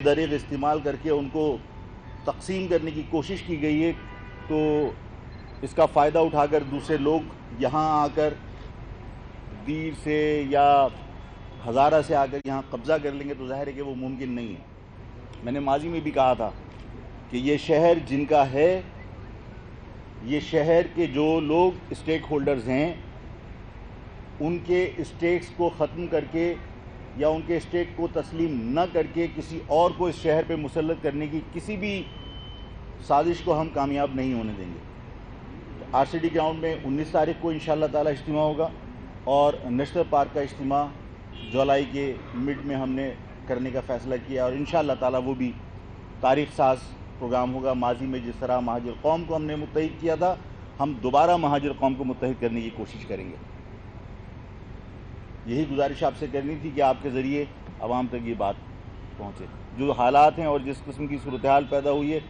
दरीग इस्तेमाल करके उनको तकसीम करने की कोशिश की गई है, तो इसका फ़ायदा उठाकर दूसरे लोग यहाँ आकर दीर से या हज़ारा से आकर यहाँ कब्ज़ा कर लेंगे, तो ज़ाहिर है कि वो मुमकिन नहीं है। मैंने माजी में भी कहा था कि ये शहर जिनका है, ये शहर के जो लोग स्टेक होल्डर्स हैं, उनके स्टेक्स को ख़त्म करके या उनके स्टेक को तस्लीम न करके किसी और को इस शहर पे मुसल्लत करने की किसी भी साजिश को हम कामयाब नहीं होने देंगे। तो आरसीडी ग्राउंड में 19 तारीख को इंशाअल्लाह ताला इज्तिमा होगा और नेशनल पार्क का इज्तिमा जुलाई के मिड में हमने करने का फ़ैसला किया और इंशाअल्लाह ताला वो भी तारीख़ साज प्रोग्राम होगा। माजी में जिस तरह महाजिर कौम को हमने मुत्तहिद किया था, हम दोबारा महाजिर कौम को मुत्तहिद करने की कोशिश करेंगे। यही गुजारिश आपसे करनी थी कि आपके ज़रिए आवाम तक ये बात पहुँचे। जो हालात हैं और जिस किस्म की सूरत हाल पैदा हुई है,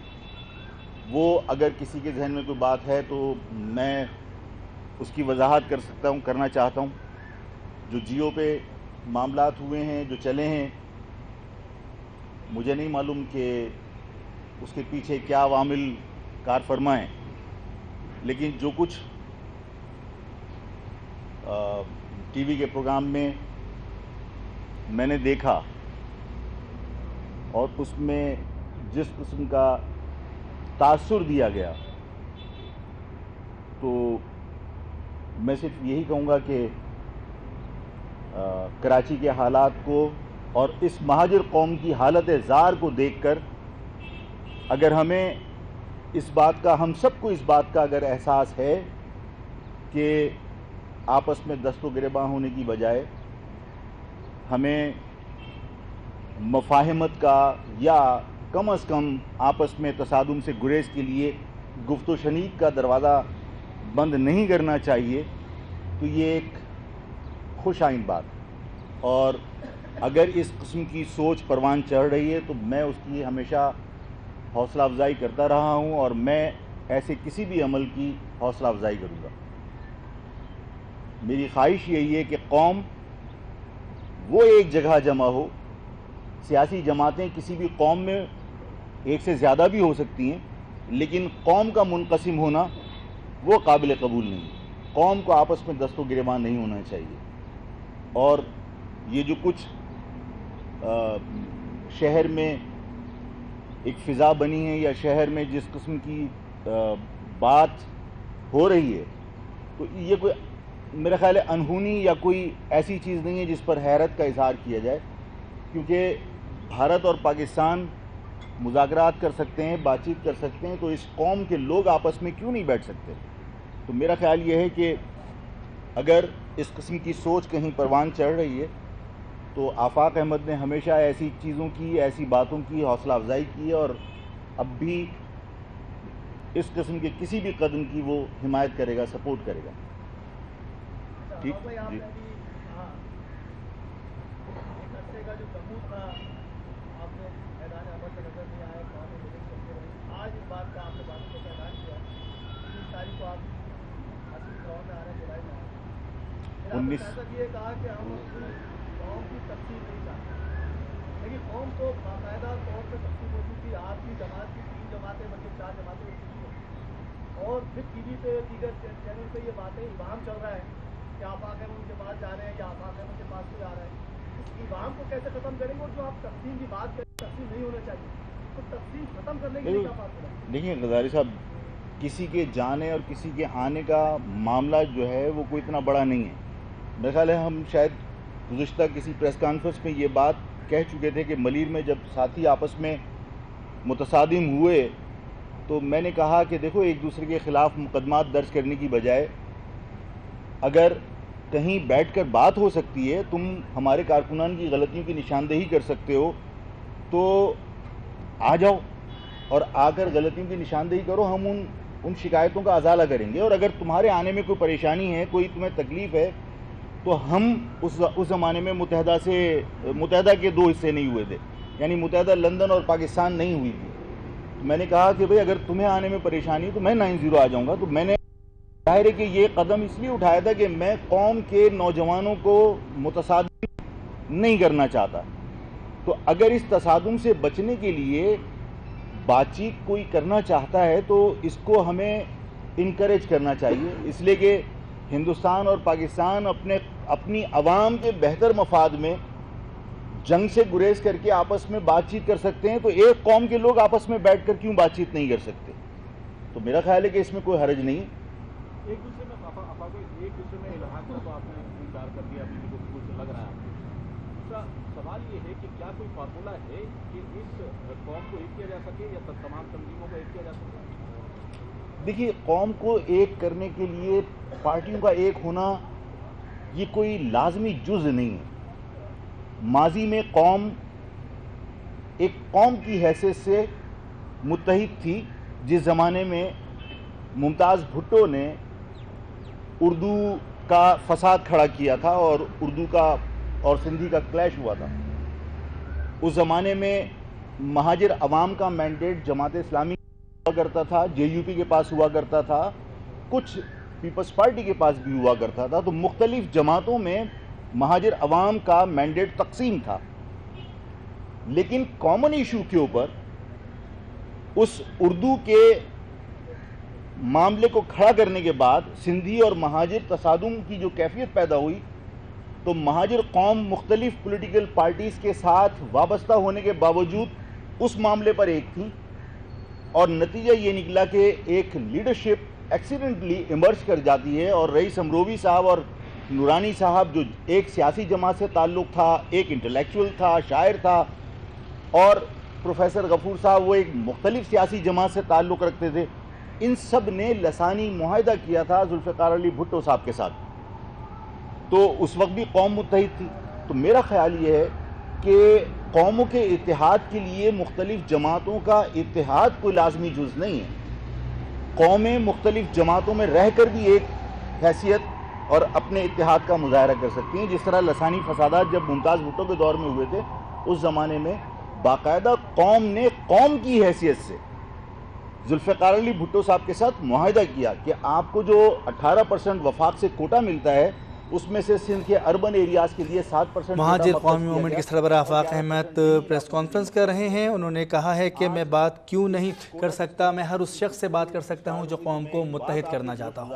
वो अगर किसी के जहन में कोई बात है तो मैं उसकी वजाहत कर सकता हूँ, करना चाहता हूँ। जो जियो पे मामलात हुए हैं, जो चले हैं, मुझे नहीं मालूम कि उसके पीछे क्या अवामिल कार फरमा हैं, लेकिन जो कुछ टीवी के प्रोग्राम में मैंने देखा और उसमें जिस किस्म का तासुर दिया गया, तो मैं सिर्फ यही कहूँगा कि कराची के हालात को और इस महाजिर कौम की हालत ज़ार को देखकर अगर हमें इस बात का, हम सबको इस बात का अगर एहसास है कि आपस में दस्तो गिरेबां होने की बजाय हमें मफाहिमत का या कम अज़ कम आपस में तसादुम से गुरेज के लिए गुफ्तो शनीद का दरवाज़ा बंद नहीं करना चाहिए, तो ये एक खुश आइन बात। और अगर इस किस्म की सोच परवान चढ़ रही है तो मैं उसकी हमेशा हौसला अफजाई करता रहा हूँ और मैं ऐसे किसी भी अमल की हौसला अफजाई करूँगा। मेरी ख्वाहिश यही है कि कौम वो एक जगह जमा हो। सियासी जमातें किसी भी कौम में एक से ज़्यादा भी हो सकती हैं, लेकिन कौम का मुनक़सिम होना वो काबिल कबूल नहीं। कौम को आपस में दस्तो गिरेबान नहीं होना चाहिए। और ये जो कुछ शहर में एक फ़िज़ा बनी है या शहर में जिस किस्म की बात हो रही है, तो ये कोई मेरा ख़्याल है अनहोनी या कोई ऐसी चीज़ नहीं है जिस पर हैरत का इज़हार किया जाए, क्योंकि भारत और पाकिस्तान मुज़ाकरात कर सकते हैं, बातचीत कर सकते हैं, तो इस कौम के लोग आपस में क्यों नहीं बैठ सकते। तो मेरा ख़्याल ये है कि अगर इस किस्म की सोच कहीं परवान चढ़ रही है, तो आफाक अहमद ने हमेशा ऐसी चीज़ों की, ऐसी बातों की हौसला अफजाई की है और अब भी इस किस्म के किसी भी कदम की वो हिमायत करेगा, सपोर्ट करेगा। ठीक जी। आज इस बात का आपने बात को ऐलान किया 19 तारीख को आप गाँव में आ रहे हैं, जुलाई में आ रहे हैं। ये कहा कि हम अपनी कौम की तकसीम नहीं चाहते, लेकिन कौम को बाकायदा तौर पर तकसीम हो चुकी। आपकी जमात की 3 जमातें बल्कि 4 जमातें हो चुकी हैं और फिर टीवी पे दीगर चैनल पे ये बातें इबाम चल रहा है कि आफाक अहमद उनके पास जा रहे हैं या आफाक अहमद के पास कोई आ रहा है। इस इबाम को कैसे ख़त्म करेंगे? और जो आप तकसीम की बात करें, तकसीम नहीं होना चाहिए, तो तकसीम ख़त्म करने के लिए क्या बात करें? देखिए ग़ज़ाली साहब, किसी के जाने और किसी के आने का मामला जो है वो कोई इतना बड़ा नहीं है। मेरा ख्याल है हम शायद गुज़िश्ता किसी प्रेस कॉन्फ्रेंस में ये बात कह चुके थे कि मलीर में जब साथी आपस में मुतसादिम हुए तो मैंने कहा कि देखो, एक दूसरे के ख़िलाफ़ मुकदमात दर्ज करने की बजाय अगर कहीं बैठकर बात हो सकती है, तुम हमारे कारकुनान की गलतियों की निशानदेही कर सकते हो, तो आ जाओ और आकर गलतियों की निशानदेही करो। हम उन शिकायतों का अजाला करेंगे और अगर तुम्हारे आने में कोई परेशानी है, कोई तुम्हें तकलीफ़ है, तो हम उस ज़माने में मुत्तहदा के 2 हिस्से नहीं हुए थे, यानी मुत्तहदा लंदन और पाकिस्तान नहीं हुई थी। तो मैंने कहा कि भाई अगर तुम्हें आने में परेशानी है तो मैं 9-0 आ जाऊँगा। तो मैंने ज़ाहिर है कि ये कदम इसलिए उठाया था कि मैं कौम के नौजवानों को मुतसादिम नहीं करना चाहता। تو اگر اس تصادم سے بچنے کے لیے بات چیت کوئی کرنا چاہتا ہے تو اس کو ہمیں انکریج کرنا چاہیے، اس لیے کہ ہندوستان اور پاکستان اپنی عوام کے بہتر مفاد میں جنگ سے گریز کر کے آپس میں بات چیت کر سکتے ہیں، تو ایک قوم کے لوگ آپس میں بیٹھ کر کیوں بات چیت نہیں کر سکتے؟ تو میرا خیال ہے کہ اس میں کوئی حرج نہیں۔ ایک دوسرے میں الحاق کا تو آپ نے انکار کر دیا، ابھی گفتگو سے لگ رہا ہے۔ دوسرا سوال یہ ہے کہ کیا کوئی فارمولہ ہے کہ اس قوم کو ایک کیا جا سکے یا تمام تنظیموں کو ایک کیا جا سکے؟ دیکھیے، قوم کو ایک کرنے کے لیے پارٹیوں کا ایک ہونا یہ کوئی لازمی جز نہیں ہے۔ ماضی میں قوم ایک قوم کی حیثیت سے متحد تھی، جس زمانے میں ممتاز بھٹو نے اردو کا فساد کھڑا کیا تھا اور اردو کا اور سندھی کا کلیش ہوا تھا۔ اس زمانے میں مہاجر عوام کا مینڈیٹ جماعت اسلامی ہوا کرتا تھا، جے یو پی کے پاس ہوا کرتا تھا، کچھ پیپلز پارٹی کے پاس بھی ہوا کرتا تھا، تو مختلف جماعتوں میں مہاجر عوام کا مینڈیٹ تقسیم تھا۔ لیکن کامن ایشو کے اوپر اس اردو کے معاملے کو کھڑا کرنے کے بعد سندھی اور مہاجر تصادم کی جو کیفیت پیدا ہوئی، تو مہاجر قوم مختلف پولیٹیکل پارٹیز کے ساتھ وابستہ ہونے کے باوجود اس معاملے پر ایک تھی، اور نتیجہ یہ نکلا کہ ایک لیڈرشپ ایکسیڈنٹلی ایمرج کر جاتی ہے، اور رئیس امروی صاحب اور نورانی صاحب جو ایک سیاسی جماعت سے تعلق تھا، ایک انٹلیکچول تھا، شاعر تھا، اور پروفیسر غفور صاحب وہ ایک مختلف سیاسی جماعت سے تعلق رکھتے تھے، ان سب نے لسانی معاہدہ کیا تھا ذوالفقار علی بھٹو صاحب کے ساتھ۔ تو اس وقت بھی قوم متحد تھی۔ تو میرا خیال یہ ہے کہ قوموں کے اتحاد کے لیے مختلف جماعتوں کا اتحاد کوئی لازمی جز نہیں ہے۔ قومیں مختلف جماعتوں میں رہ کر بھی ایک حیثیت اور اپنے اتحاد کا مظاہرہ کر سکتی ہیں، جس طرح لسانی فسادات جب ممتاز بھٹو کے دور میں ہوئے تھے، اس زمانے میں باقاعدہ قوم نے قوم کی حیثیت سے ذوالفقار علی بھٹو صاحب کے ساتھ معاہدہ کیا کہ آپ کو جو 18% وفاق سے کوٹا ملتا ہے، اس میں سے سندھ کے اربن ایریاز کے لیے 7%۔ مہاجر قومی موومنٹ کے سربراہ آفاق احمد پریس کانفرنس کر رہے ہیں۔ انہوں نے کہا ہے کہ میں بات کیوں نہیں کر سکتا، میں ہر اس شخص سے بات کر سکتا ہوں جو قوم کو متحد کرنا چاہتا ہوں۔